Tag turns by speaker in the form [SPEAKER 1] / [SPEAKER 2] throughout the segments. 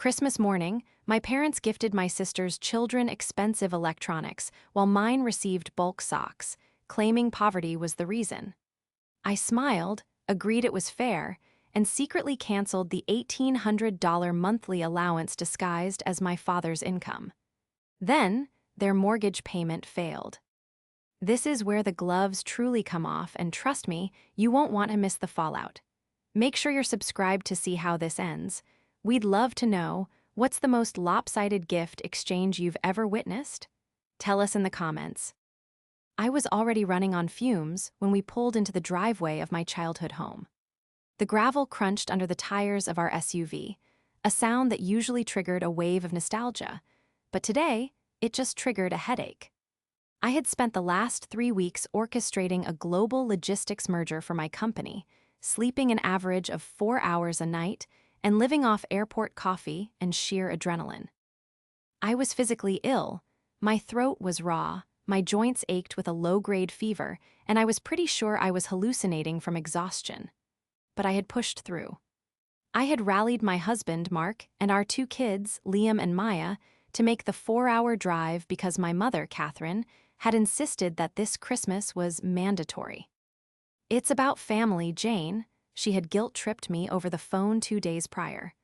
[SPEAKER 1] Christmas morning, my parents gifted my sister's children expensive electronics, while mine received bulk socks, claiming poverty was the reason. I smiled, agreed it was fair, and secretly canceled the $1,800 monthly allowance disguised as my father's income. Then, their mortgage payment failed. This is where the gloves truly come off, and trust me, you won't want to miss the fallout. Make sure you're subscribed to see how this ends. We'd love to know, what's the most lopsided gift exchange you've ever witnessed? Tell us in the comments. I was already running on fumes when we pulled into the driveway of my childhood home. The gravel crunched under the tires of our SUV, a sound that usually triggered a wave of nostalgia, but today, it just triggered a headache. I had spent the last 3 weeks orchestrating a global logistics merger for my company, sleeping an average of 4 hours a night, and living off airport coffee and sheer adrenaline. I was physically ill, my throat was raw, my joints ached with a low-grade fever, and I was pretty sure I was hallucinating from exhaustion. But I had pushed through. I had rallied my husband, Mark, and our 2 kids, Liam and Maya, to make the 4-hour drive because my mother, Catherine, had insisted that this Christmas was mandatory. It's about family, Jane. She had guilt-tripped me over the phone 2 days prior.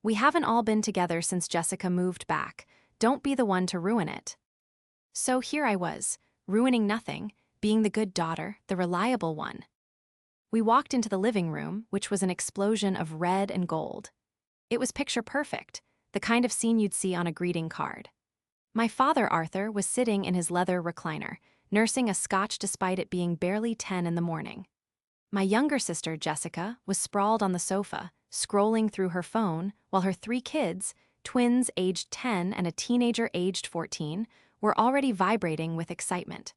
[SPEAKER 1] We haven't all been together since Jessica moved back. Don't be the one to ruin it. So here I was, ruining nothing, being the good daughter, the reliable one. We walked into the living room, which was an explosion of red and gold. It was picture perfect, the kind of scene you'd see on a greeting card. My father, Arthur, was sitting in his leather recliner, nursing a scotch despite it being barely 10 in the morning. My younger sister, Jessica, was sprawled on the sofa, scrolling through her phone, while her 3 kids, twins aged 10 and a teenager aged 14, were already vibrating with excitement.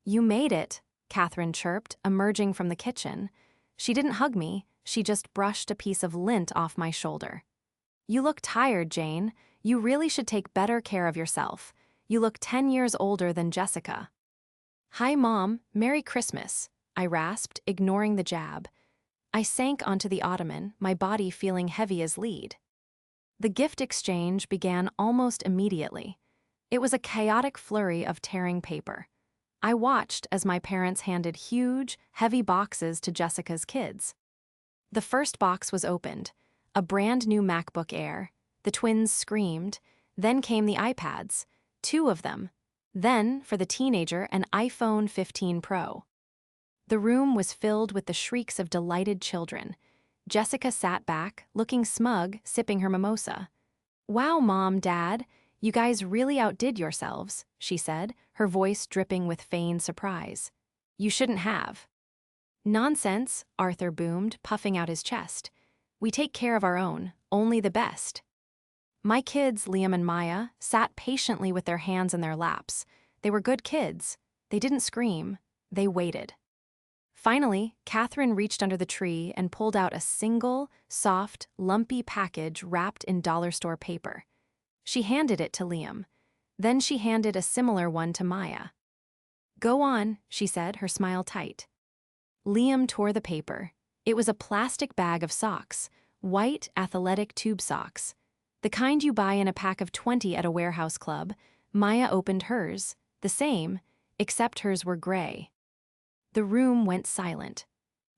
[SPEAKER 1] "You made it," Catherine chirped, emerging from the kitchen. She didn't hug me, she just brushed a piece of lint off my shoulder. "You look tired, Jane. You really should take better care of yourself. You look 10 years older than Jessica." "Hi, Mom. Merry Christmas," I rasped, ignoring the jab. I sank onto the ottoman, my body feeling heavy as lead. The gift exchange began almost immediately. It was a chaotic flurry of tearing paper. I watched as my parents handed huge, heavy boxes to Jessica's kids. The first box was opened, a brand new MacBook Air. The twins screamed. Then came the iPads, 2 of them. Then, for the teenager, an iPhone 15 Pro. The room was filled with the shrieks of delighted children. Jessica sat back, looking smug, sipping her mimosa. "Wow, Mom, Dad, you guys really outdid yourselves," she said, her voice dripping with feigned surprise. "You shouldn't have." "Nonsense," Arthur boomed, puffing out his chest. "We take care of our own, only the best." My kids, Liam and Maya, sat patiently with their hands in their laps. They were good kids. They didn't scream. They waited. Finally, Catherine reached under the tree and pulled out a single, soft, lumpy package wrapped in dollar store paper. She handed it to Liam. Then she handed a similar one to Maya. "Go on," she said, her smile tight. Liam tore the paper. It was a plastic bag of socks, white, athletic tube socks. The kind you buy in a pack of 20 at a warehouse club. Maya opened hers, the same, except hers were gray. The room went silent.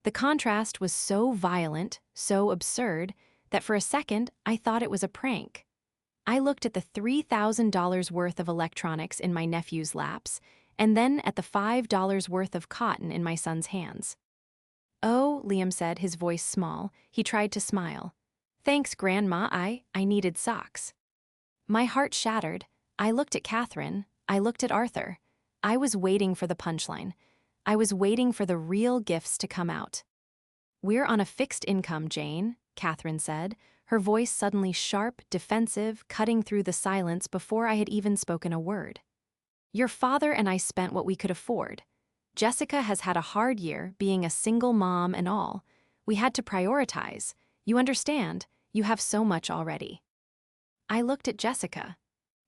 [SPEAKER 1] The contrast was so violent, so absurd, that for a second I thought it was a prank. I looked at the $3,000 worth of electronics in my nephew's laps, and then at the $5 worth of cotton in my son's hands. "Oh," Liam said, his voice small. He tried to smile. "Thanks, Grandma, I needed socks." My heart shattered. I looked at Catherine. I looked at Arthur. I was waiting for the punchline. I was waiting for the real gifts to come out. "We're on a fixed income, Jane," Catherine said, her voice suddenly sharp, defensive, cutting through the silence before I had even spoken a word. "Your father and I spent what we could afford. Jessica has had a hard year, being a single mom and all. We had to prioritize. You understand, you have so much already." I looked at Jessica.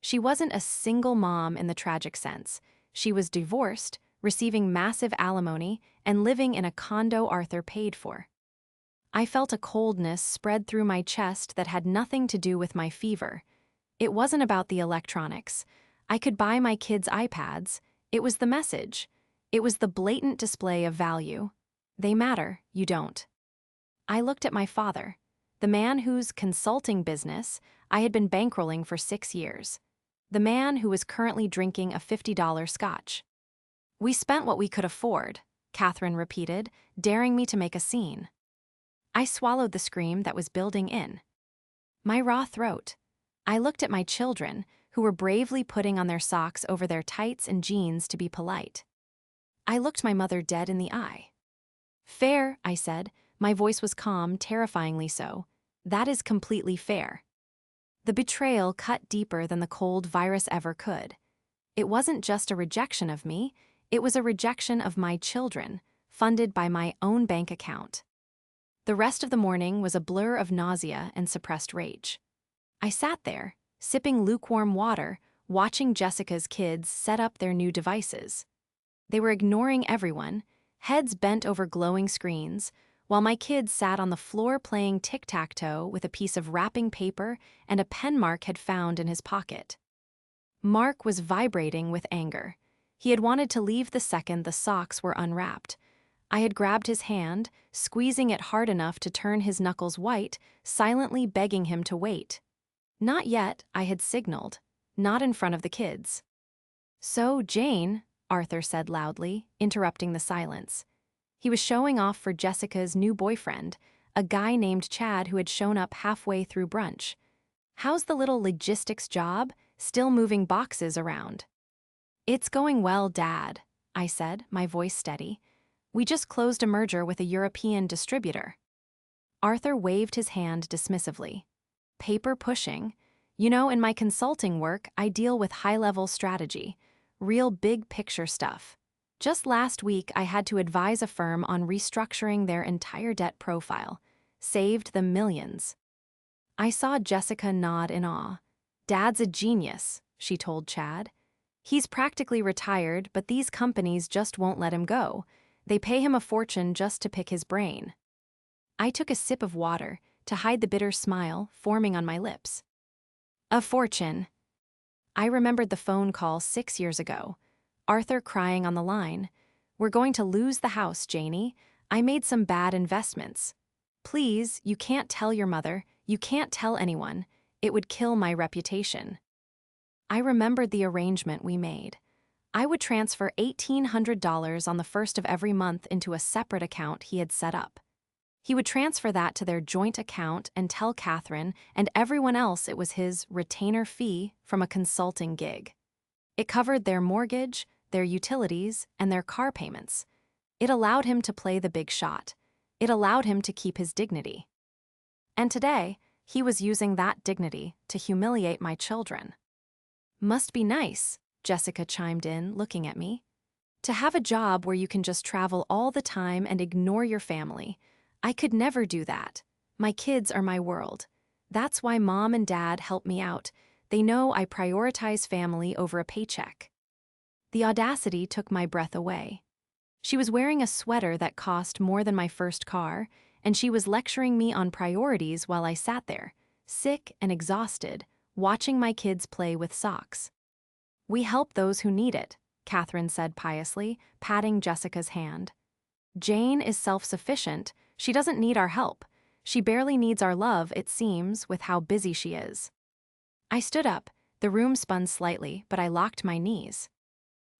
[SPEAKER 1] She wasn't a single mom in the tragic sense. She was divorced, receiving massive alimony, and living in a condo Arthur paid for. I felt a coldness spread through my chest that had nothing to do with my fever. It wasn't about the electronics. I could buy my kids iPads. It was the message. It was the blatant display of value. They matter, you don't. I looked at my father, the man whose consulting business I had been bankrolling for 6 years. The man who was currently drinking a $50 scotch. We spent what we could afford, Catherine repeated, daring me to make a scene. I swallowed the scream that was building in my raw throat. I looked at my children, who were bravely putting on their socks over their tights and jeans to be polite. I looked my mother dead in the eye. Fair, I said. My voice was calm, terrifyingly so. That is completely fair. The betrayal cut deeper than the cold virus ever could. It wasn't just a rejection of me, it was a rejection of my children, funded by my own bank account. The rest of the morning was a blur of nausea and suppressed rage. I sat there, sipping lukewarm water, watching Jessica's kids set up their new devices. They were ignoring everyone, heads bent over glowing screens, while my kid sat on the floor playing tic-tac-toe with a piece of wrapping paper and a pen Mark had found in his pocket. Mark was vibrating with anger. He had wanted to leave the second the socks were unwrapped. I had grabbed his hand, squeezing it hard enough to turn his knuckles white, silently begging him to wait. Not yet, I had signaled. Not in front of the kids. So, Jane, Arthur said loudly, interrupting the silence. He was showing off for Jessica's new boyfriend, a guy named Chad who had shown up halfway through brunch. How's the little logistics job? Still moving boxes around. It's going well, Dad, I said, my voice steady. We just closed a merger with a European distributor. Arthur waved his hand dismissively. Paper pushing. You know, in my consulting work, I deal with high-level strategy, real big-picture stuff. Just last week, I had to advise a firm on restructuring their entire debt profile. Saved them millions. I saw Jessica nod in awe. Dad's a genius, she told Chad. He's practically retired, but these companies just won't let him go. They pay him a fortune just to pick his brain. I took a sip of water to hide the bitter smile forming on my lips. A fortune. I remembered the phone call 6 years ago. Arthur crying on the line. We're going to lose the house, Janie. I made some bad investments. Please, you can't tell your mother. You can't tell anyone. It would kill my reputation. I remembered the arrangement we made. I would transfer $1,800 on the first of every month into a separate account he had set up. He would transfer that to their joint account and tell Catherine and everyone else it was his retainer fee from a consulting gig. It covered their mortgage, their utilities, and their car payments. It allowed him to play the big shot. It allowed him to keep his dignity. And today, he was using that dignity to humiliate my children. Must be nice, Jessica chimed in, looking at me. To have a job where you can just travel all the time and ignore your family. I could never do that. My kids are my world. That's why Mom and Dad help me out. They know I prioritize family over a paycheck. The audacity took my breath away. She was wearing a sweater that cost more than my first car, and she was lecturing me on priorities while I sat there, sick and exhausted, watching my kids play with socks. We help those who need it, Catherine said piously, patting Jessica's hand. Jane is self-sufficient. She doesn't need our help. She barely needs our love, it seems, with how busy she is. I stood up. The room spun slightly, but I locked my knees.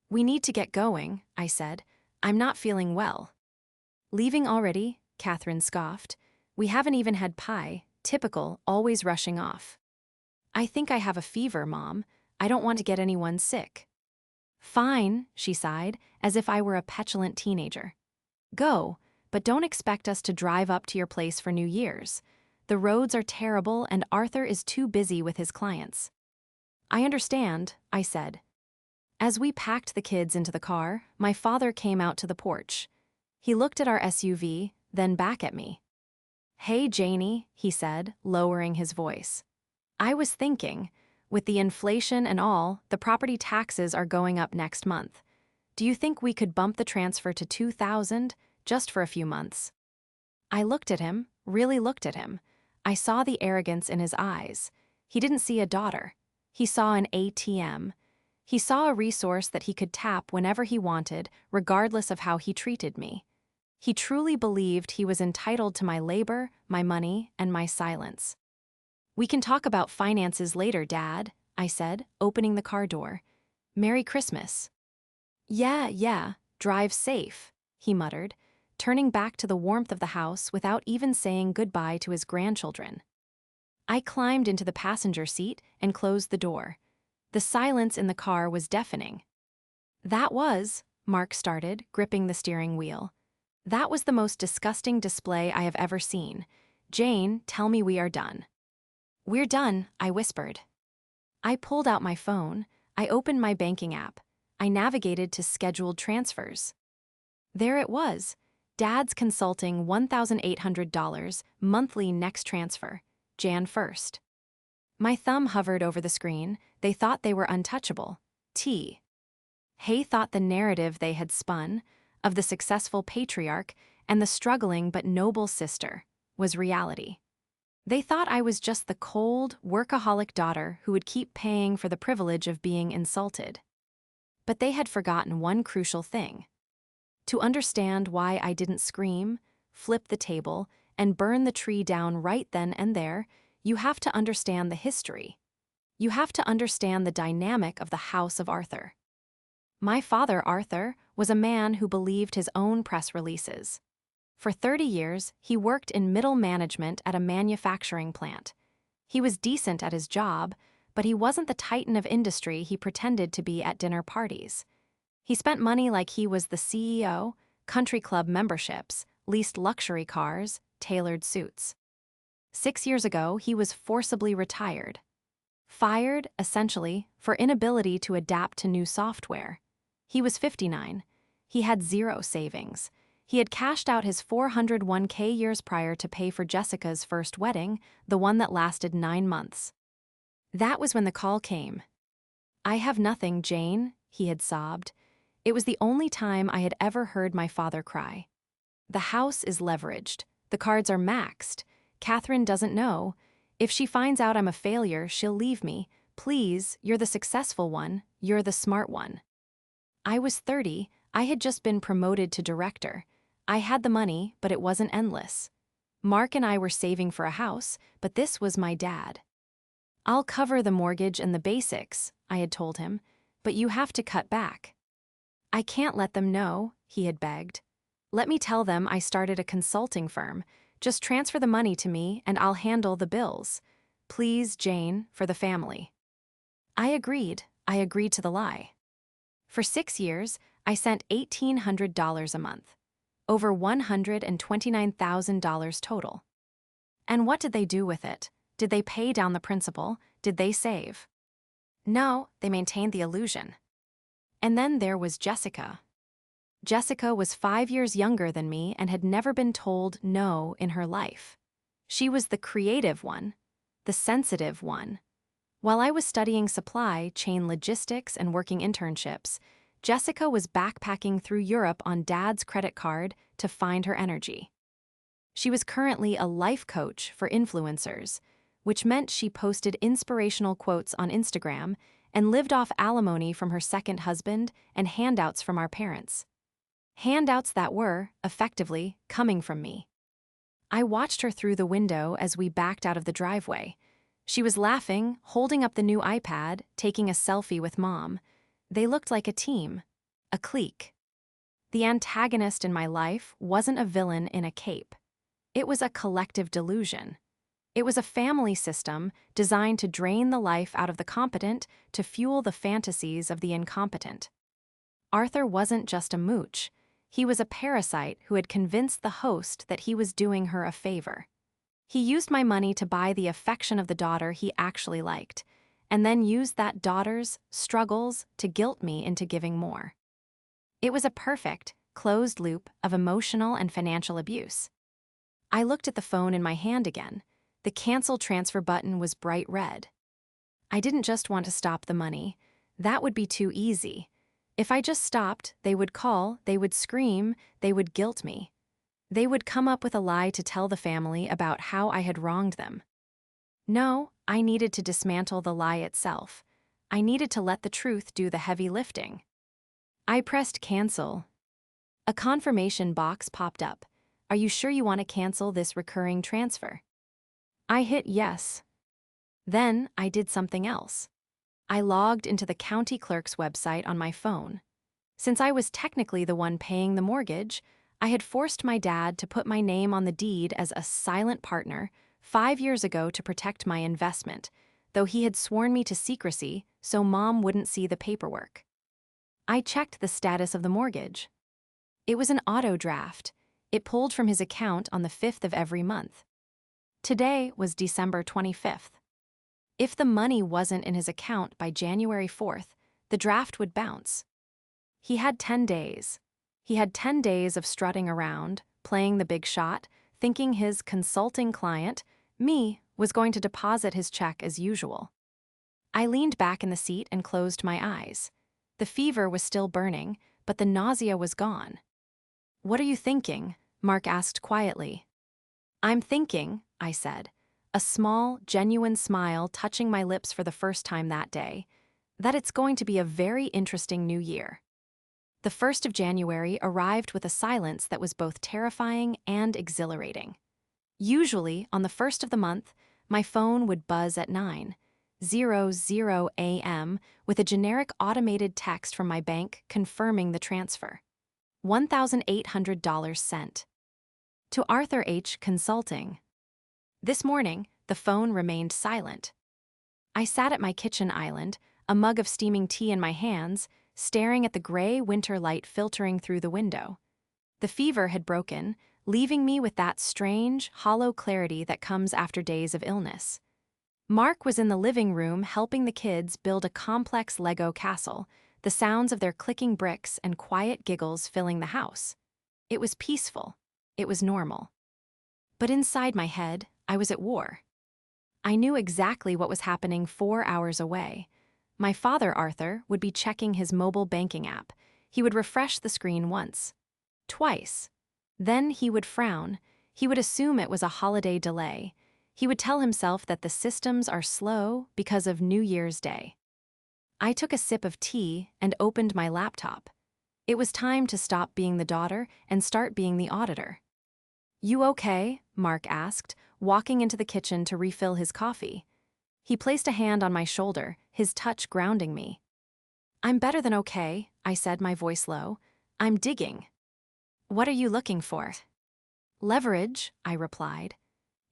[SPEAKER 1] We need to get going, I said. I'm not feeling well. Leaving already? Catherine scoffed. We haven't even had pie. Typical, always rushing off. I think I have a fever, Mom. I don't want to get anyone sick. Fine, she sighed, as if I were a petulant teenager. Go, but don't expect us to drive up to your place for New Year's. The roads are terrible and Arthur is too busy with his clients. I understand, I said. As we packed the kids into the car, my father came out to the porch. He looked at our SUV, then back at me. Hey, Janie, he said, lowering his voice. I was thinking, with the inflation and all, the property taxes are going up next month. Do you think we could bump the transfer to $2,000 just for a few months? I looked at him, really looked at him. I saw the arrogance in his eyes. He didn't see a daughter. He saw an ATM. He saw a resource that he could tap whenever he wanted, regardless of how he treated me. He truly believed he was entitled to my labor, my money, and my silence. "We can talk about finances later, Dad," I said, opening the car door. "Merry Christmas." Yeah, drive safe," he muttered, turning back to the warmth of the house without even saying goodbye to his grandchildren. I climbed into the passenger seat and closed the door. The silence in the car was deafening. Mark started, gripping the steering wheel. "That was the most disgusting display I have ever seen. Jane, tell me we are done." "We're done," I whispered. I pulled out my phone. I opened my banking app. I navigated to scheduled transfers. There it was. Dad's consulting $1,800, monthly next transfer, Jan 1st. My thumb hovered over the screen. They thought they were untouchable. Hay thought the narrative they had spun, of the successful patriarch and the struggling but noble sister, was reality. They thought I was just the cold, workaholic daughter who would keep paying for the privilege of being insulted. But they had forgotten one crucial thing. To understand why I didn't scream, flip the table, and burn the tree down right then and there, you have to understand the history. You have to understand the dynamic of the House of Arthur. My father, Arthur, was a man who believed his own press releases. For 30 years, he worked in middle management at a manufacturing plant. He was decent at his job, but he wasn't the titan of industry he pretended to be at dinner parties. He spent money like he was the CEO, country club memberships, leased luxury cars, tailored suits. 6 years ago, he was forcibly retired. Fired, essentially, for inability to adapt to new software. He was 59. He had zero savings. He had cashed out his 401k years prior to pay for Jessica's first wedding, the one that lasted 9 months. That was when the call came. "I have nothing, Jane," he had sobbed. It was the only time I had ever heard my father cry. "The house is leveraged. The cards are maxed. Catherine doesn't know. If she finds out I'm a failure, she'll leave me. Please, you're the successful one. You're the smart one." I was 30. I had just been promoted to director. I had the money, but it wasn't endless. Mark and I were saving for a house, but this was my dad. "I'll cover the mortgage and the basics," I had told him, "but you have to cut back." "I can't let them know," he had begged. "Let me tell them I started a consulting firm. Just transfer the money to me and I'll handle the bills. Please, Jane, for the family." I agreed. I agreed to the lie. For 6 years, I sent $1,800 a month. Over $129,000 total. And what did they do with it? Did they pay down the principal? Did they save? No, they maintained the illusion. And then there was Jessica. Jessica was 5 years younger than me and had never been told no in her life. She was the creative one, the sensitive one. While I was studying supply chain logistics and working internships, Jessica was backpacking through Europe on Dad's credit card to find her energy. She was currently a life coach for influencers, which meant she posted inspirational quotes on Instagram and lived off alimony from her second husband and handouts from our parents. Handouts that were, effectively, coming from me. I watched her through the window as we backed out of the driveway. She was laughing, holding up the new iPad, taking a selfie with Mom. They looked like a team, a clique. The antagonist in my life wasn't a villain in a cape. It was a collective delusion. It was a family system designed to drain the life out of the competent to fuel the fantasies of the incompetent. Arthur wasn't just a mooch. He was a parasite who had convinced the host that he was doing her a favor. He used my money to buy the affection of the daughter he actually liked, and then used that daughter's struggles to guilt me into giving more. It was a perfect, closed loop of emotional and financial abuse. I looked at the phone in my hand again. The cancel transfer button was bright red. I didn't just want to stop the money. That would be too easy. If I just stopped, they would call, they would scream, they would guilt me. They would come up with a lie to tell the family about how I had wronged them. No, I needed to dismantle the lie itself. I needed to let the truth do the heavy lifting. I pressed cancel. A confirmation box popped up. Are you sure you want to cancel this recurring transfer? I hit yes. Then I did something else. I logged into the county clerk's website on my phone. Since I was technically the one paying the mortgage, I had forced my dad to put my name on the deed as a silent partner 5 years ago to protect my investment, though he had sworn me to secrecy so Mom wouldn't see the paperwork. I checked the status of the mortgage. It was an auto draft. It pulled from his account on the 5th of every month. Today was December 25th. If the money wasn't in his account by January 4th, the draft would bounce. He had 10 days. He had 10 days of strutting around, playing the big shot, thinking his consulting client, me, was going to deposit his check as usual. I leaned back in the seat and closed my eyes. The fever was still burning, but the nausea was gone. "What are you thinking?" Mark asked quietly. "I'm thinking," I said, a small, genuine smile touching my lips for the first time that day, "that it's going to be a very interesting new year." The 1st of January arrived with a silence that was both terrifying and exhilarating. Usually, on the 1st of the month, my phone would buzz at 9:00 a.m. with a generic automated text from my bank confirming the transfer. $1,800 sent. To Arthur H. Consulting. This morning, the phone remained silent. I sat at my kitchen island, a mug of steaming tea in my hands, staring at the gray winter light filtering through the window. The fever had broken, leaving me with that strange, hollow clarity that comes after days of illness. Mark was in the living room helping the kids build a complex Lego castle, the sounds of their clicking bricks and quiet giggles filling the house. It was peaceful. It was normal. But inside my head, I was at war. I knew exactly what was happening 4 hours away. My father, Arthur, would be checking his mobile banking app. He would refresh the screen once. Twice. Then he would frown. He would assume it was a holiday delay. He would tell himself that the systems are slow because of New Year's Day. I took a sip of tea and opened my laptop. It was time to stop being the daughter and start being the auditor. "You okay?" Mark asked, walking into the kitchen to refill his coffee. He placed a hand on my shoulder, his touch grounding me. "I'm better than okay," I said, my voice low. "I'm digging." "What are you looking for?" "Leverage," I replied.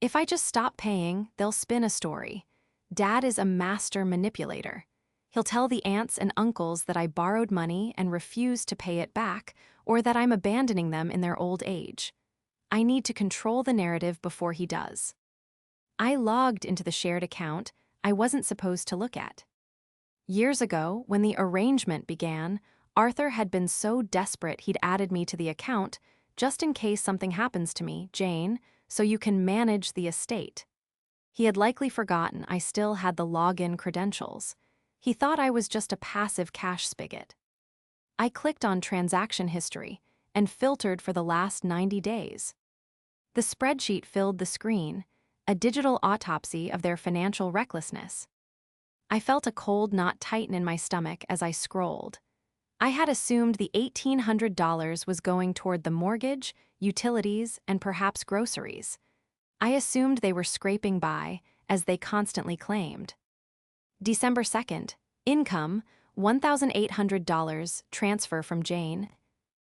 [SPEAKER 1] "If I just stop paying, they'll spin a story. Dad is a master manipulator. He'll tell the aunts and uncles that I borrowed money and refused to pay it back, or that I'm abandoning them in their old age. I need to control the narrative before he does." I logged into the shared account I wasn't supposed to look at. Years ago, when the arrangement began, Arthur had been so desperate he'd added me to the account, "just in case something happens to me, Jane, so you can manage the estate." He had likely forgotten I still had the login credentials. He thought I was just a passive cash spigot. I clicked on transaction history and filtered for the last 90 days. The spreadsheet filled the screen, a digital autopsy of their financial recklessness. I felt a cold knot tighten in my stomach as I scrolled. I had assumed the $1,800 was going toward the mortgage, utilities, and perhaps groceries. I assumed they were scraping by, as they constantly claimed. December 2nd, income, $1,800, transfer from Jane.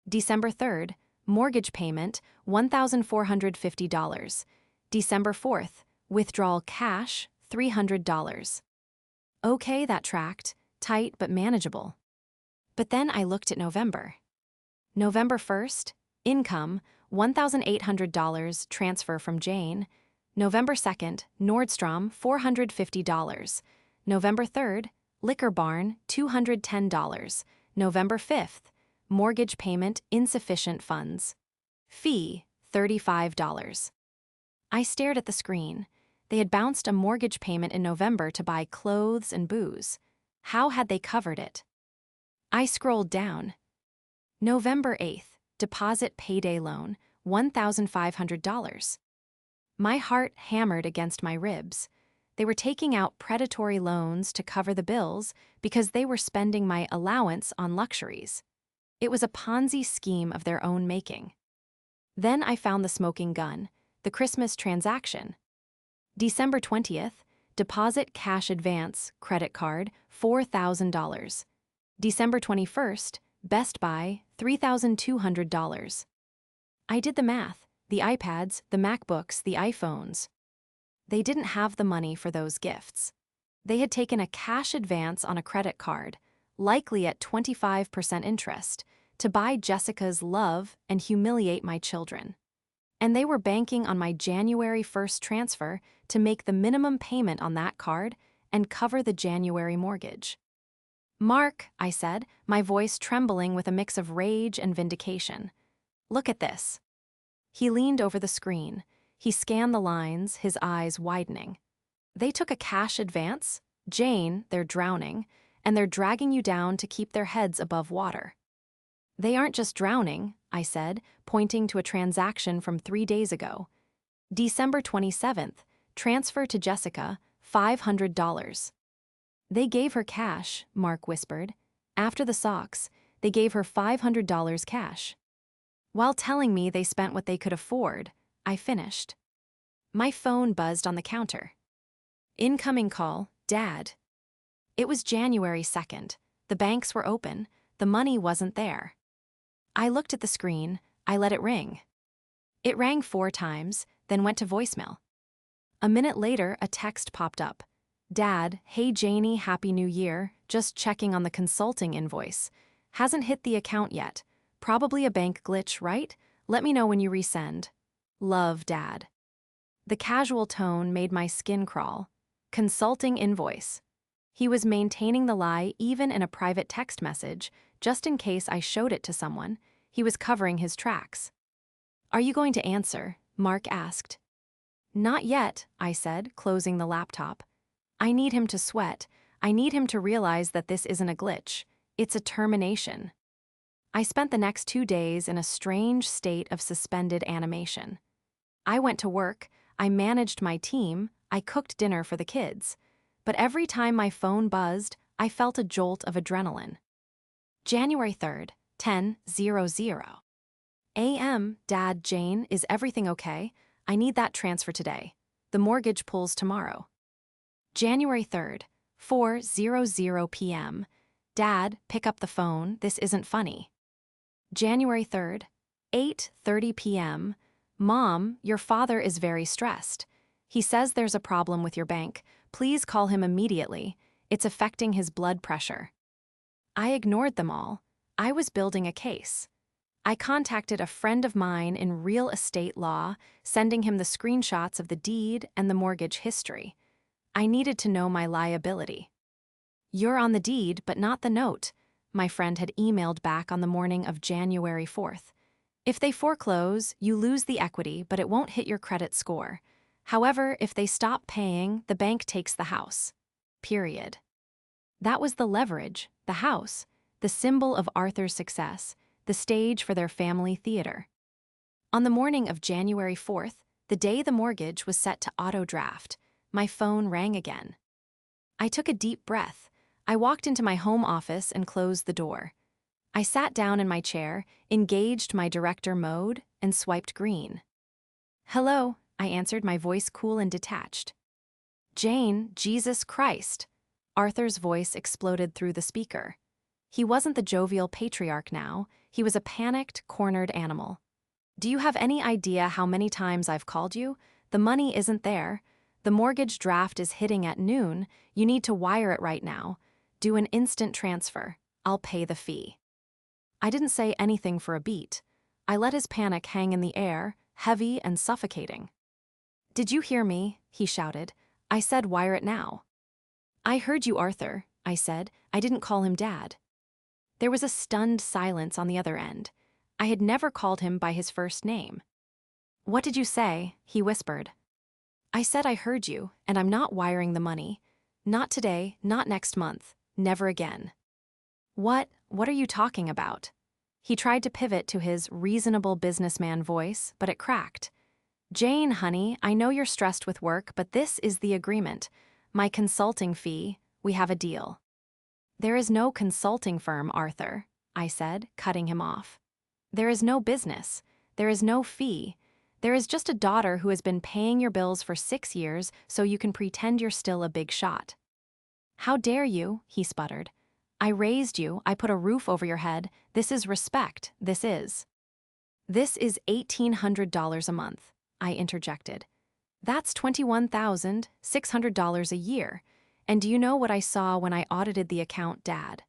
[SPEAKER 1] December 3rd, mortgage payment, $1,450. December 4th, withdrawal cash, $300. Okay, that tracked, tight but manageable. But then I looked at November. November 1st, income, $1,800, transfer from Jane. November 2nd, Nordstrom, $450. November 3rd, Liquor Barn, $210. November 5th, mortgage payment, insufficient funds. Fee, $35. I stared at the screen. They had bounced a mortgage payment in November to buy clothes and booze. How had they covered it? I scrolled down. November 8th, deposit payday loan, $1,500. My heart hammered against my ribs. They were taking out predatory loans to cover the bills because they were spending my allowance on luxuries. It was a Ponzi scheme of their own making. Then I found the smoking gun, the Christmas transaction. December 20th, deposit cash advance, credit card, $4,000. December 21st, Best Buy, $3,200. I did the math, the iPads, the MacBooks, the iPhones. They didn't have the money for those gifts. They had taken a cash advance on a credit card, likely at 25% interest, to buy Jessica's love and humiliate my children. And they were banking on my January 1st transfer to make the minimum payment on that card and cover the January mortgage. "Mark," I said, my voice trembling with a mix of rage and vindication. "Look at this." He leaned over the screen. He scanned the lines, his eyes widening. "They took a cash advance? Jane, they're drowning, and they're dragging you down to keep their heads above water." "They aren't just drowning," I said, pointing to a transaction from 3 days ago. December 27th, transfer to Jessica, $500. "They gave her cash," Mark whispered. "After the socks, they gave her $500 cash." While telling me they spent what they could afford, I finished. My phone buzzed on the counter. Incoming call, Dad. It was January 2nd. The banks were open. The money wasn't there. I looked at the screen. I let it ring. It rang 4 times, then went to voicemail. A minute later, a text popped up. "Dad, hey Janie, Happy New Year. Just checking on the consulting invoice. Hasn't hit the account yet. Probably a bank glitch, right? Let me know when you resend. Love, Dad." The casual tone made my skin crawl. Consulting invoice. He was maintaining the lie even in a private text message, just in case I showed it to someone. He was covering his tracks. "Are you going to answer?" Mark asked. "Not yet," I said, closing the laptop. I need him to sweat. I need him to realize that this isn't a glitch. It's a termination. I spent the next 2 days in a strange state of suspended animation. I went to work, I managed my team, I cooked dinner for the kids. But every time my phone buzzed, I felt a jolt of adrenaline. January 3rd, 10:00 a.m. Dad, Jane, is everything okay? I need that transfer today. The mortgage pulls tomorrow. January 3rd, 4:00 p.m. Dad, pick up the phone, this isn't funny. January 3rd, 8:30 p.m. Mom, your father is very stressed. He says there's a problem with your bank. Please call him immediately. It's affecting his blood pressure. I ignored them all. I was building a case. I contacted a friend of mine in real estate law, sending him the screenshots of the deed and the mortgage history. I needed to know my liability. "You're on the deed, but not the note," my friend had emailed back on the morning of January 4th. "If they foreclose, you lose the equity, but it won't hit your credit score. However, if they stop paying, the bank takes the house. Period." That was the leverage, the house, the symbol of Arthur's success, the stage for their family theater. On the morning of January 4th, the day the mortgage was set to auto-draft, my phone rang again. I took a deep breath. I walked into my home office and closed the door. I sat down in my chair, engaged my director mode, and swiped green. "Hello," I answered, my voice cool and detached. "Jane, Jesus Christ." Arthur's voice exploded through the speaker. He wasn't the jovial patriarch now. He was a panicked, cornered animal. "Do you have any idea how many times I've called you? The money isn't there. The mortgage draft is hitting at noon. You need to wire it right now. Do an instant transfer. I'll pay the fee." I didn't say anything for a beat. I let his panic hang in the air, heavy and suffocating. "Did you hear me?" he shouted. "I said wire it now." "I heard you, Arthur," I said. "I didn't call him Dad." There was a stunned silence on the other end. I had never called him by his first name. "What did you say?" he whispered. "I said I heard you, and I'm not wiring the money. Not today, not next month, never again." What are you talking about?" He tried to pivot to his reasonable businessman voice, but it cracked. Jane, honey, I know you're stressed with work, but this is the agreement. My consulting fee, we have a deal. There is no consulting firm, Arthur, I said, cutting him off. There is no business. There is no fee. There is just a daughter who has been paying your bills for 6 years so you can pretend you're still a big shot. How dare you, he sputtered. I raised you, I put a roof over your head. This is respect, this is. This is $1,800 a month, I interjected. That's $21,600 a year. And do you know what I saw when I audited the account, Dad?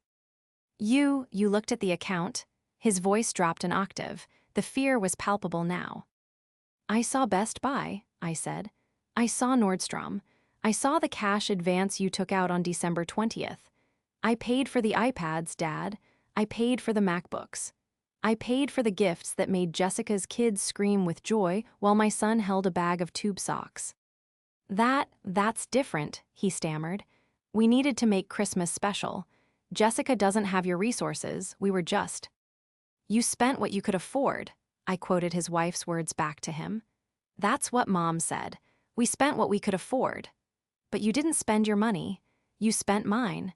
[SPEAKER 1] You looked at the account? His voice dropped an octave. The fear was palpable now. I saw Best Buy, I said. I saw Nordstrom. I saw the cash advance you took out on December 20th. I paid for the iPads, Dad. I paid for the MacBooks. I paid for the gifts that made Jessica's kids scream with joy while my son held a bag of tube socks. That's different, he stammered. We needed to make Christmas special. Jessica doesn't have your resources, we were just. You spent what you could afford, I quoted his wife's words back to him. That's what Mom said. We spent what we could afford. But you didn't spend your money. You spent mine.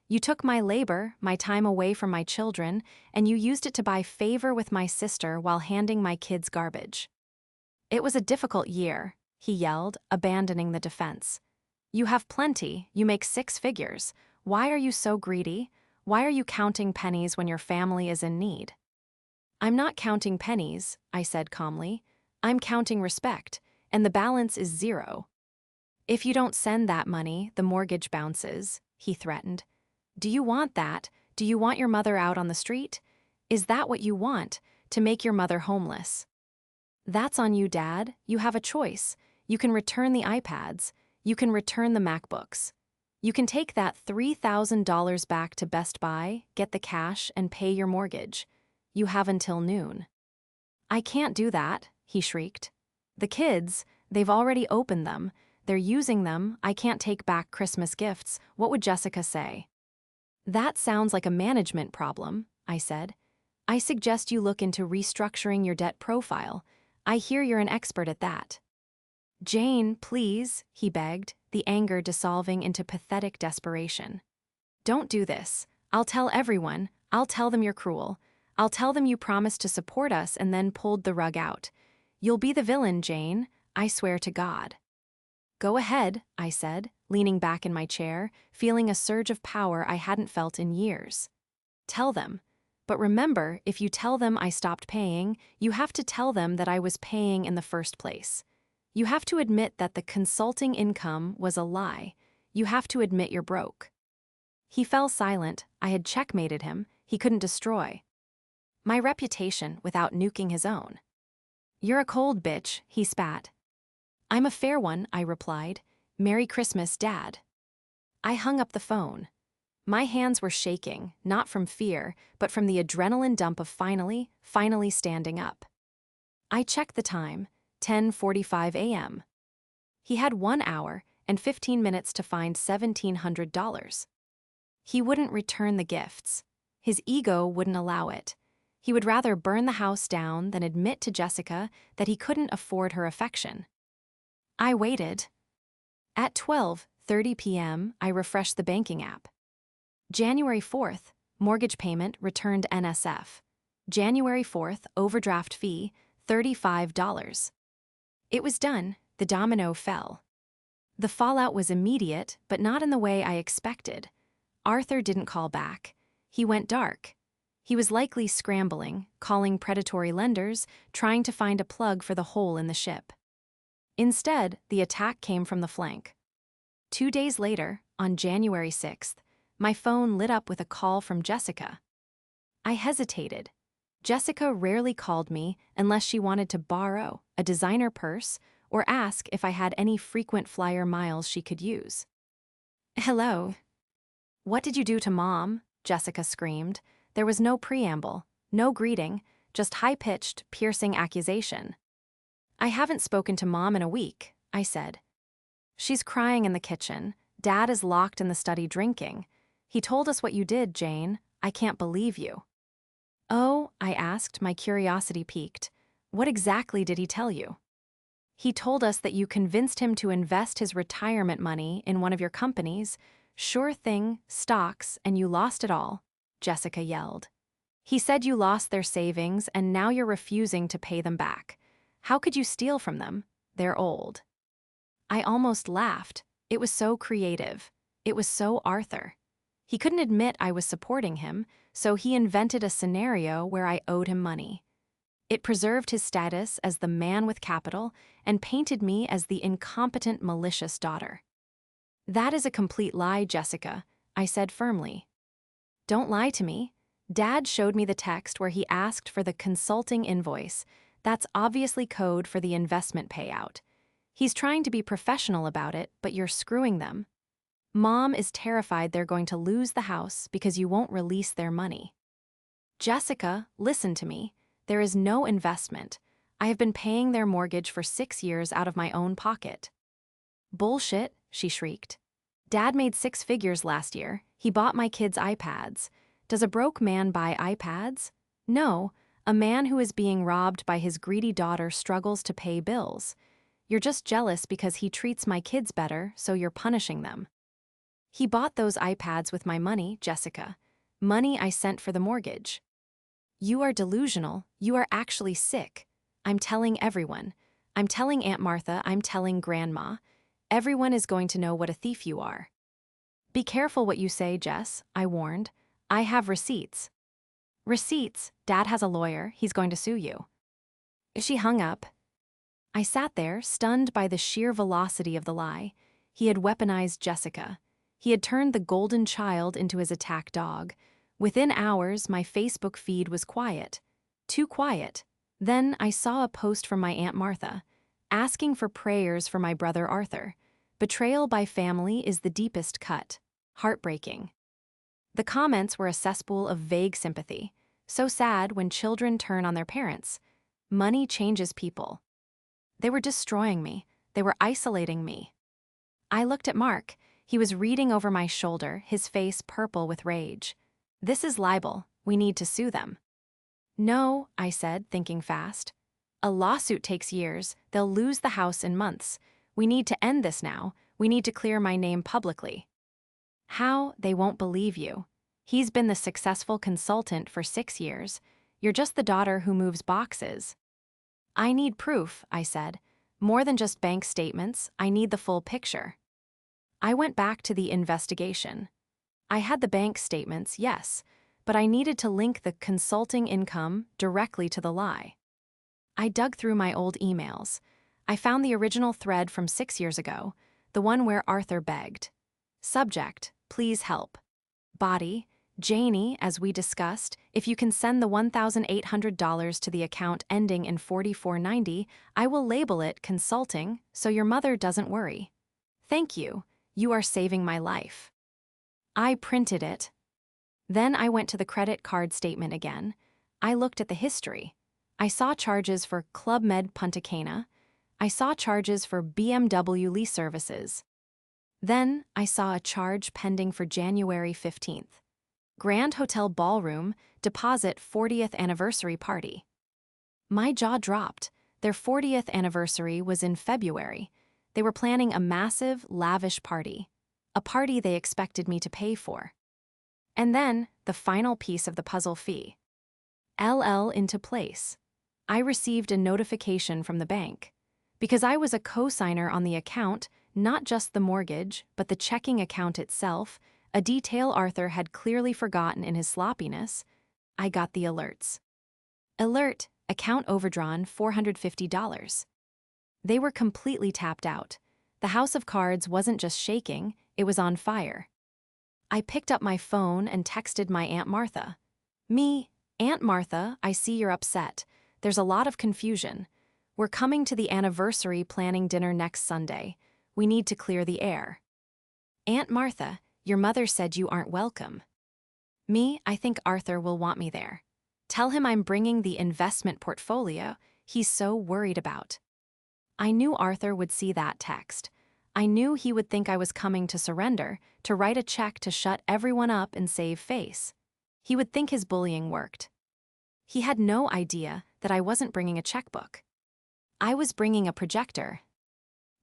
[SPEAKER 1] You took my labor, my time away from my children, and you used it to buy favor with my sister while handing my kids garbage. It was a difficult year, he yelled, abandoning the defense. You have plenty, you make 6 figures. Why are you so greedy? Why are you counting pennies when your family is in need? I'm not counting pennies, I said calmly. I'm counting respect, and the balance is 0. If you don't send that money, the mortgage bounces, he threatened. Do you want that? Do you want your mother out on the street? Is that what you want, to make your mother homeless? That's on you, Dad. You have a choice. You can return the iPads. You can return the MacBooks. You can take that $3,000 back to Best Buy, get the cash, and pay your mortgage. You have until noon. I can't do that, he shrieked. The kids, they've already opened them. They're using them. I can't take back Christmas gifts. What would Jessica say? That sounds like a management problem, I said. I suggest you look into restructuring your debt profile. I hear you're an expert at that. Jane, please, he begged, the anger dissolving into pathetic desperation. Don't do this. I'll tell everyone. I'll tell them you're cruel. I'll tell them you promised to support us and then pulled the rug out. You'll be the villain, Jane. I swear to God. Go ahead, I said, leaning back in my chair, feeling a surge of power I hadn't felt in years. Tell them. But remember, if you tell them I stopped paying, you have to tell them that I was paying in the first place. You have to admit that the consulting income was a lie. You have to admit you're broke. He fell silent. I had checkmated him. He couldn't destroy my reputation without nuking his own. You're a cold bitch, he spat. I'm a fair one, I replied. Merry Christmas, Dad. I hung up the phone. My hands were shaking, not from fear, but from the adrenaline dump of finally standing up. I checked the time, 10:45 a.m. He had 1 hour and 15 minutes to find $1,700. He wouldn't return the gifts. His ego wouldn't allow it. He would rather burn the house down than admit to Jessica that he couldn't afford her affection. I waited. At 12:30 p.m., I refreshed the banking app. January 4th, mortgage payment returned NSF. January 4th, overdraft fee, $35. It was done. The domino fell. The fallout was immediate, but not in the way I expected. Arthur didn't call back. He went dark. He was likely scrambling, calling predatory lenders, trying to find a plug for the hole in the ship. Instead, the attack came from the flank. 2 days later, on January 6th, my phone lit up with a call from Jessica. I hesitated. Jessica rarely called me unless she wanted to borrow a designer purse or ask if I had any frequent flyer miles she could use. Hello. What did you do to Mom? Jessica screamed. There was no preamble, no greeting, just high-pitched, piercing accusation. I haven't spoken to Mom in a week, I said. She's crying in the kitchen. Dad is locked in the study drinking. He told us what you did, Jane. I can't believe you. Oh, I asked, my curiosity piqued. What exactly did he tell you? He told us that you convinced him to invest his retirement money in one of your companies, sure thing, stocks, and you lost it all, Jessica yelled. He said you lost their savings and now you're refusing to pay them back. How could you steal from them? They're old. I almost laughed. It was so creative. It was so Arthur. He couldn't admit I was supporting him, so he invented a scenario where I owed him money. It preserved his status as the man with capital and painted me as the incompetent, malicious daughter. That is a complete lie, Jessica, I said firmly. Don't lie to me. Dad showed me the text where he asked for the consulting invoice. That's obviously code for the investment payout. He's trying to be professional about it, but you're screwing them. Mom is terrified they're going to lose the house because you won't release their money. Jessica, listen to me. There is no investment. I have been paying their mortgage for 6 years out of my own pocket. Bullshit, she shrieked. Dad made 6 figures last year. He bought my kids iPads. Does a broke man buy iPads? No, a man who is being robbed by his greedy daughter struggles to pay bills. You're just jealous because he treats my kids better, so you're punishing them. He bought those iPads with my money, Jessica. Money I sent for the mortgage. You are delusional. You are actually sick. I'm telling everyone. I'm telling Aunt Martha. I'm telling Grandma. Everyone is going to know what a thief you are. Be careful what you say, Jess, I warned. I have receipts. Receipts? Dad has a lawyer. He's going to sue you. She hung up. I sat there, stunned by the sheer velocity of the lie. He had weaponized Jessica. He had turned the golden child into his attack dog. Within hours, my Facebook feed was quiet. Too quiet. Then I saw a post from my Aunt Martha, asking for prayers for my brother Arthur. Betrayal by family is the deepest cut. Heartbreaking. The comments were a cesspool of vague sympathy. So sad when children turn on their parents. Money changes people. They were destroying me. They were isolating me. I looked at Mark. He was reading over my shoulder, his face purple with rage. This is libel. We need to sue them. No, I said, thinking fast. A lawsuit takes years. They'll lose the house in months. We need to end this now. We need to clear my name publicly. How? They won't believe you. He's been the successful consultant for 6 years. You're just the daughter who moves boxes. I need proof, I said. More than just bank statements. I need the full picture. I went back to the investigation. I had the bank statements, yes, but I needed to link the consulting income directly to the lie. I dug through my old emails. I found the original thread from 6 years ago, the one where Arthur begged. Subject, please help. Body, Janie, as we discussed, if you can send the $1,800 to the account ending in 4490, I will label it consulting so your mother doesn't worry. Thank you. You are saving my life. I printed it. Then I went to the credit card statement again. I looked at the history. I saw charges for Club Med Punta Cana. I saw charges for BMW lease services. Then I saw a charge pending for January 15th. Grand Hotel Ballroom, deposit 40th anniversary party. My jaw dropped. Their 40th anniversary was in February. They were planning a massive, lavish party. A party they expected me to pay for. And then, the final piece of the puzzle fee. LL into place. I received a notification from the bank. Because I was a co-signer on the account, not just the mortgage, but the checking account itself, a detail Arthur had clearly forgotten in his sloppiness, I got the alerts. Alert, account overdrawn $450. They were completely tapped out. The house of cards wasn't just shaking, it was on fire. I picked up my phone and texted my Aunt Martha. Me, Aunt Martha, I see you're upset. There's a lot of confusion. We're coming to the anniversary planning dinner next Sunday. We need to clear the air. Aunt Martha, your mother said you aren't welcome. Me, I think Arthur will want me there. Tell him I'm bringing the investment portfolio he's so worried about. I knew Arthur would see that text. I knew he would think I was coming to surrender, to write a check to shut everyone up and save face. He would think his bullying worked. He had no idea that I wasn't bringing a checkbook. I was bringing a projector.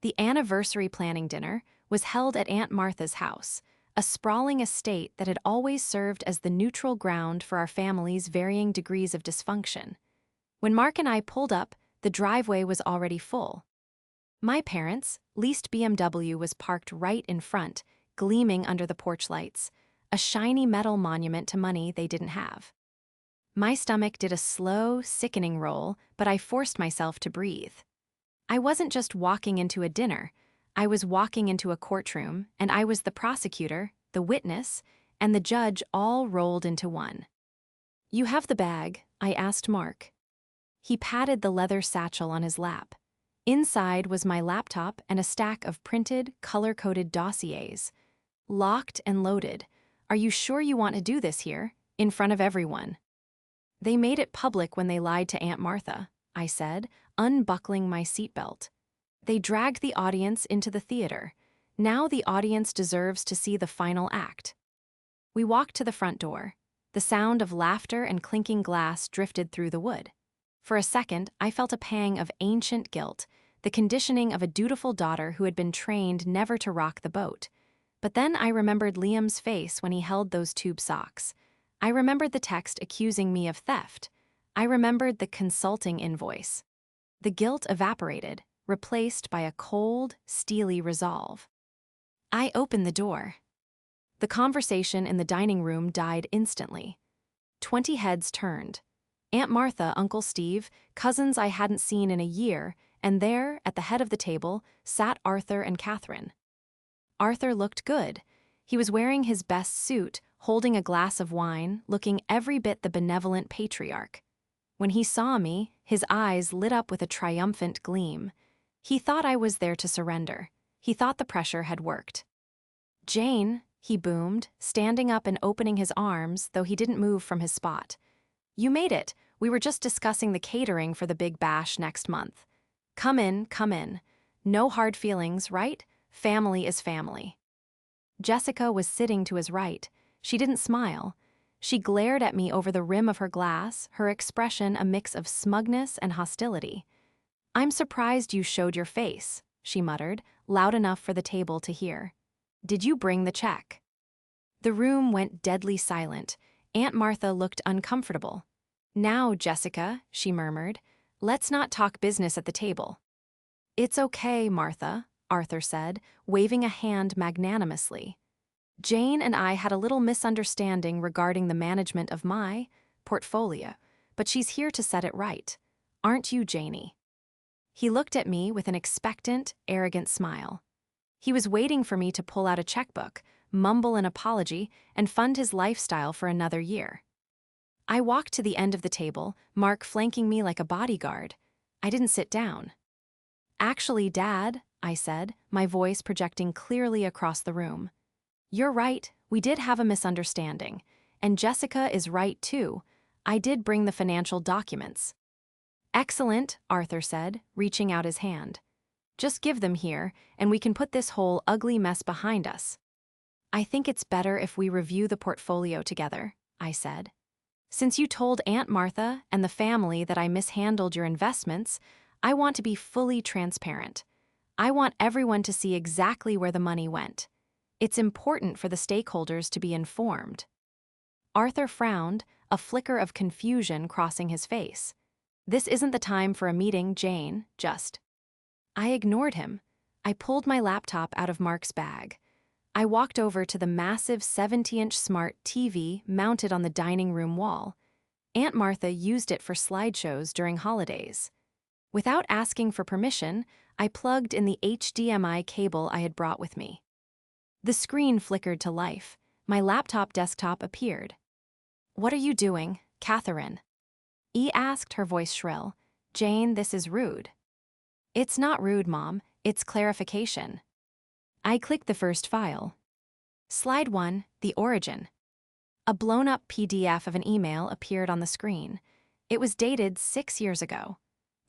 [SPEAKER 1] The anniversary planning dinner was held at Aunt Martha's house, a sprawling estate that had always served as the neutral ground for our family's varying degrees of dysfunction. When Mark and I pulled up, the driveway was already full. My parents' leased BMW was parked right in front, gleaming under the porch lights, a shiny metal monument to money they didn't have. My stomach did a slow, sickening roll, but I forced myself to breathe. I wasn't just walking into a dinner. I was walking into a courtroom, and I was the prosecutor, the witness, and the judge all rolled into one. "You have the bag?" I asked Mark. He patted the leather satchel on his lap. Inside was my laptop and a stack of printed, color-coded dossiers. "Locked and loaded. Are you sure you want to do this here, in front of everyone?" "They made it public when they lied to Aunt Martha," I said, unbuckling my seatbelt. "They dragged the audience into the theater. Now the audience deserves to see the final act." We walked to the front door. The sound of laughter and clinking glass drifted through the wood. For a second, I felt a pang of ancient guilt, the conditioning of a dutiful daughter who had been trained never to rock the boat. But then I remembered Liam's face when he held those tube socks. I remembered the text accusing me of theft. I remembered the consulting invoice. The guilt evaporated, replaced by a cold, steely resolve. I opened the door. The conversation in the dining room died instantly. 20 heads turned. Aunt Martha, Uncle Steve, cousins I hadn't seen in a year, and there, at the head of the table, sat Arthur and Catherine. Arthur looked good. He was wearing his best suit, holding a glass of wine, looking every bit the benevolent patriarch. When he saw me, his eyes lit up with a triumphant gleam. He thought I was there to surrender. He thought the pressure had worked. "Jane," he boomed, standing up and opening his arms, though he didn't move from his spot. "You made it. We were just discussing the catering for the big bash next month. Come in, come in. No hard feelings, right? Family is family." Jessica was sitting to his right. She didn't smile. She glared at me over the rim of her glass, her expression a mix of smugness and hostility. "I'm surprised you showed your face," she muttered, loud enough for the table to hear. "Did you bring the check?" The room went deadly silent. Aunt Martha looked uncomfortable. "Now, Jessica," she murmured, "let's not talk business at the table." "It's okay, Martha," Arthur said, waving a hand magnanimously. "Jane and I had a little misunderstanding regarding the management of my portfolio, but she's here to set it right. Aren't you, Janie?" He looked at me with an expectant, arrogant smile. He was waiting for me to pull out a checkbook, mumble an apology, and fund his lifestyle for another year. I walked to the end of the table, Mark flanking me like a bodyguard. I didn't sit down. "Actually, Dad," I said, my voice projecting clearly across the room. "You're right, we did have a misunderstanding. And Jessica is right, too. I did bring the financial documents." "Excellent," Arthur said, reaching out his hand. "Just give them here, and we can put this whole ugly mess behind us." "I think it's better if we review the portfolio together," I said. "Since you told Aunt Martha and the family that I mishandled your investments, I want to be fully transparent. I want everyone to see exactly where the money went. It's important for the stakeholders to be informed." Arthur frowned, a flicker of confusion crossing his face. "This isn't the time for a meeting, Jane, just." I ignored him. I pulled my laptop out of Mark's bag. I walked over to the massive 70-inch smart TV mounted on the dining room wall. Aunt Martha used it for slideshows during holidays. Without asking for permission, I plugged in the HDMI cable I had brought with me. The screen flickered to life. My laptop desktop appeared. "What are you doing, Catherine?" E asked, her voice shrill. "Jane, this is rude." "It's not rude, Mom. It's clarification." I clicked the first file. Slide 1, the origin. A blown-up PDF of an email appeared on the screen. It was dated 6 years ago.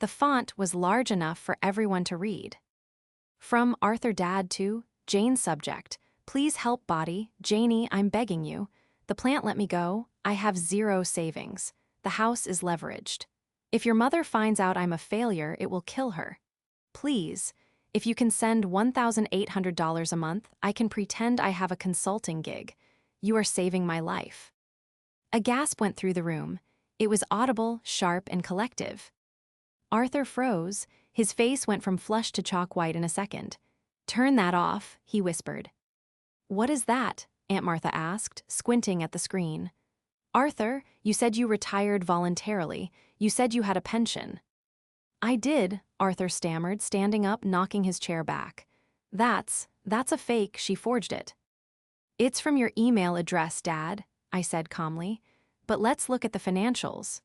[SPEAKER 1] The font was large enough for everyone to read. "From Arthur Dad to Jane's subject. Please help body. Janie, I'm begging you. The plant let me go. I have 0 savings. the house is leveraged. If your mother finds out I'm a failure, it will kill her. Please, if you can send $1,800 a month, I can pretend I have a consulting gig. You are saving my life." A gasp went through the room. It was audible, sharp, and collective. Arthur froze. His face went from flushed to chalk white in a second. "Turn that off," he whispered. "What is that?" Aunt Martha asked, squinting at the screen. "Arthur, you said you retired voluntarily. You said you had a pension." "I did," Arthur stammered, standing up, knocking his chair back. That's a fake, she forged it." "It's from your email address, Dad," I said calmly. "But let's look at the financials."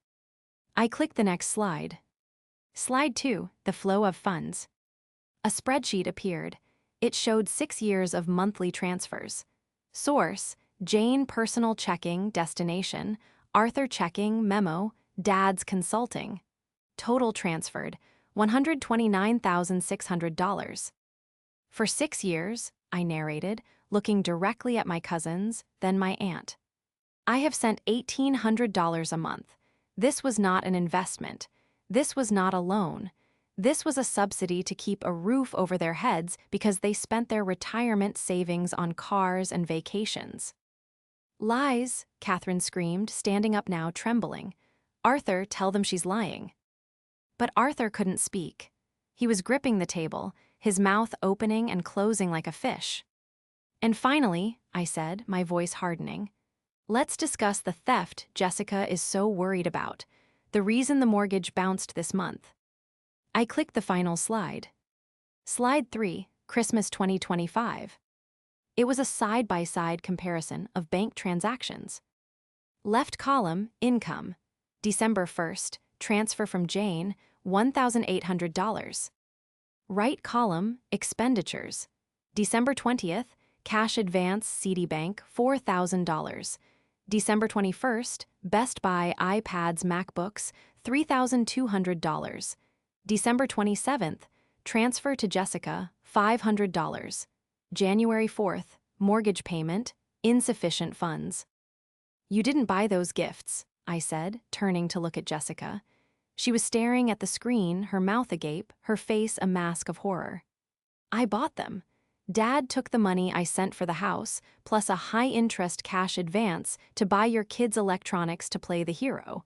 [SPEAKER 1] I clicked the next slide. Slide 2, the flow of funds. A spreadsheet appeared. It showed 6 years of monthly transfers. Source: Jane Personal Checking, Destination, Arthur Checking, Memo, Dad's Consulting. Total transferred, $129,600. "For 6 years," I narrated, looking directly at my cousins, then my aunt. "I have sent $1,800 a month. This was not an investment. This was not a loan. This was a subsidy to keep a roof over their heads because they spent their retirement savings on cars and vacations." "Lies," Catherine screamed, standing up now, trembling. "Arthur, tell them she's lying." But Arthur couldn't speak. He was gripping the table, his mouth opening and closing like a fish. "And finally," I said, my voice hardening, "let's discuss the theft Jessica is so worried about, the reason the mortgage bounced this month." I clicked the final slide. Slide 3, Christmas 2025. It was a side-by-side comparison of bank transactions. Left column, income. December 1st, transfer from Jane, $1,800. Right column, expenditures. December 20th, cash advance Citibank, $4,000. December 21st, Best Buy iPads MacBooks, $3,200. December 27th, transfer to Jessica, $500. January 4th, mortgage payment, insufficient funds. "You didn't buy those gifts," I said, turning to look at Jessica. She was staring at the screen, her mouth agape, her face a mask of horror. "I bought them. Dad took the money I sent for the house, plus a high-interest cash advance to buy your kids' electronics to play the hero.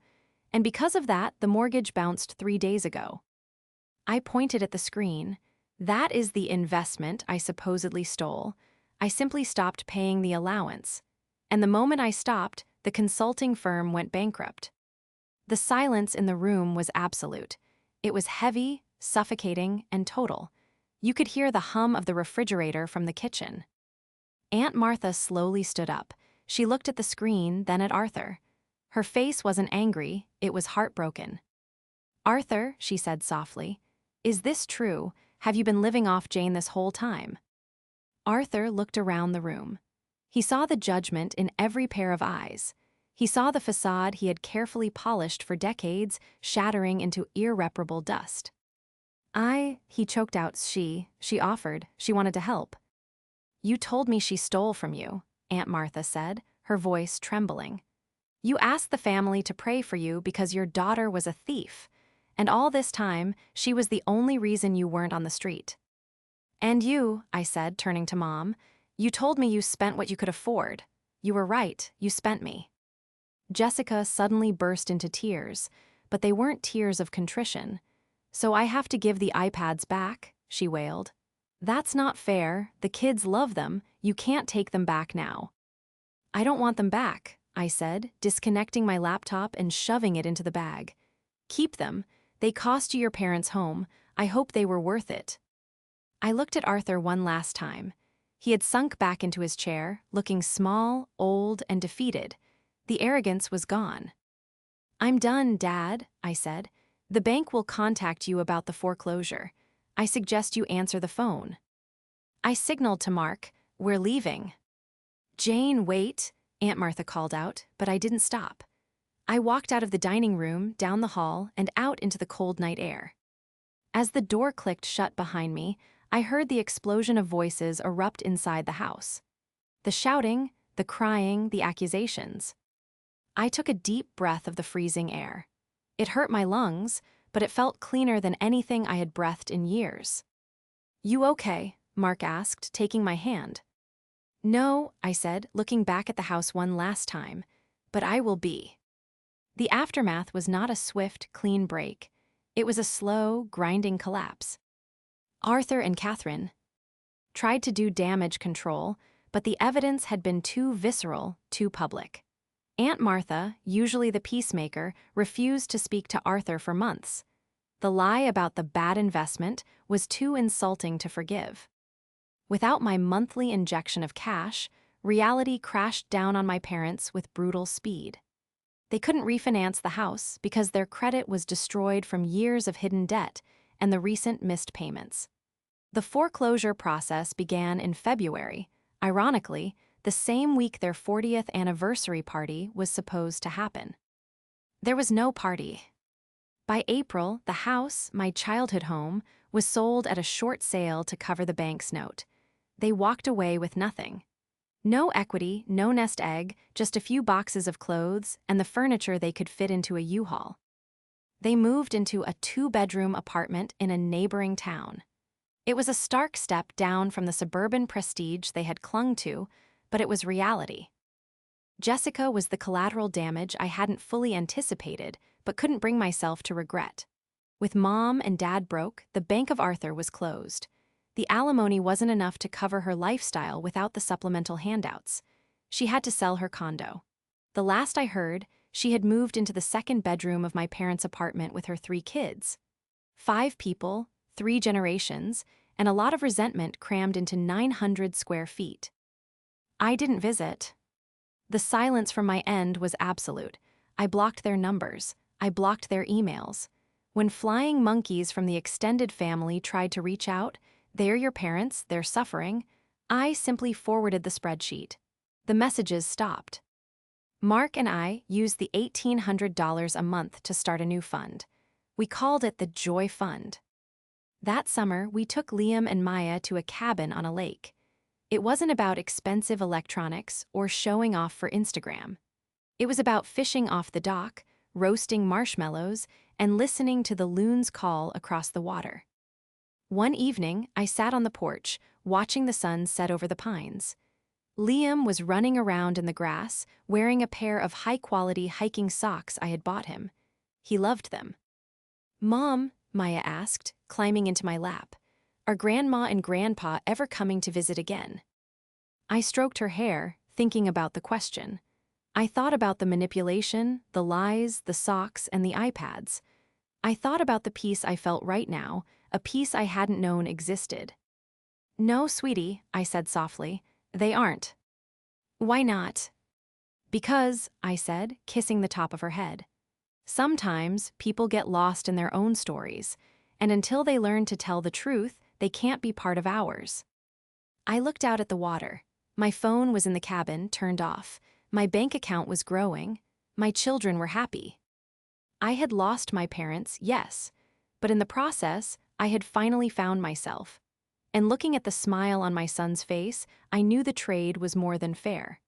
[SPEAKER 1] And because of that, the mortgage bounced 3 days ago." I pointed at the screen. "That is the investment I supposedly stole. I simply stopped paying the allowance. And the moment I stopped, the consulting firm went bankrupt." The silence in the room was absolute. It was heavy, suffocating, and total. You could hear the hum of the refrigerator from the kitchen. Aunt Martha slowly stood up. She looked at the screen, then at Arthur. Her face wasn't angry, it was heartbroken. "Arthur," she said softly, "is this true? Have you been living off Jane this whole time?" Arthur looked around the room. He saw the judgment in every pair of eyes. He saw the facade he had carefully polished for decades shattering into irreparable dust. He choked out, she offered, she wanted to help." "You told me she stole from you," Aunt Martha said, her voice trembling. "You asked the family to pray for you because your daughter was a thief. And all this time, she was the only reason you weren't on the street." "And you," I said, turning to Mom, "you told me you spent what you could afford. You were right, you spent me." Jessica suddenly burst into tears, but they weren't tears of contrition. "So I have to give the iPads back," she wailed. "That's not fair, the kids love them, you can't take them back now." "I don't want them back," I said, disconnecting my laptop and shoving it into the bag. "Keep them. They cost you your parents' home. I hope they were worth it." I looked at Arthur one last time. He had sunk back into his chair, looking small, old, and defeated. The arrogance was gone. "I'm done, Dad," I said. "The bank will contact you about the foreclosure. I suggest you answer the phone." I signaled to Mark, "We're leaving." "Jane, wait," Aunt Martha called out, but I didn't stop. I walked out of the dining room, down the hall, and out into the cold night air. As the door clicked shut behind me, I heard the explosion of voices erupt inside the house. The shouting, the crying, the accusations. I took a deep breath of the freezing air. It hurt my lungs, but it felt cleaner than anything I had breathed in years. "You okay?" Mark asked, taking my hand. "No," I said, looking back at the house one last time, "but I will be." The aftermath was not a swift, clean break. It was a slow, grinding collapse. Arthur and Catherine tried to do damage control, but the evidence had been too visceral, too public. Aunt Martha, usually the peacemaker, refused to speak to Arthur for months. The lie about the bad investment was too insulting to forgive. Without my monthly injection of cash, reality crashed down on my parents with brutal speed. They couldn't refinance the house because their credit was destroyed from years of hidden debt and the recent missed payments. The foreclosure process began in February. Ironically, the same week their 40th anniversary party was supposed to happen. There was no party. By April, the house, my childhood home, was sold at a short sale to cover the bank's note. They walked away with nothing. No equity, no nest egg, just a few boxes of clothes and the furniture they could fit into a U-Haul. They moved into a 2-bedroom apartment in a neighboring town. It was a stark step down from the suburban prestige they had clung to, but it was reality. Jessica was the collateral damage I hadn't fully anticipated, but couldn't bring myself to regret. With Mom and Dad broke, the Bank of Arthur was closed. The alimony wasn't enough to cover her lifestyle without the supplemental handouts. She had to sell her condo. The last I heard, she had moved into the 2nd bedroom of my parents' apartment with her 3 kids. 5 people, 3 generations, and a lot of resentment crammed into 900 square feet. I didn't visit. The silence from my end was absolute. I blocked their numbers. I blocked their emails. When flying monkeys from the extended family tried to reach out, "They're your parents, they're suffering," I simply forwarded the spreadsheet. The messages stopped. Mark and I used the $1,800 a month to start a new fund. We called it the Joy Fund. That summer, we took Liam and Maya to a cabin on a lake. It wasn't about expensive electronics or showing off for Instagram. It was about fishing off the dock, roasting marshmallows, and listening to the loons call across the water. One evening, I sat on the porch, watching the sun set over the pines. Liam was running around in the grass, wearing a pair of high-quality hiking socks I had bought him. He loved them. "Mom," Maya asked, climbing into my lap, "are Grandma and Grandpa ever coming to visit again?" I stroked her hair, thinking about the question. I thought about the manipulation, the lies, the socks, and the iPads. I thought about the peace I felt right now, a peace I hadn't known existed. "No, sweetie," I said softly, "they aren't." "Why not?" "Because," I said, kissing the top of her head. "Sometimes people get lost in their own stories, and until they learn to tell the truth, they can't be part of ours." I looked out at the water. My phone was in the cabin, turned off. My bank account was growing. My children were happy. I had lost my parents, yes, but in the process, I had finally found myself. And looking at the smile on my son's face, I knew the trade was more than fair.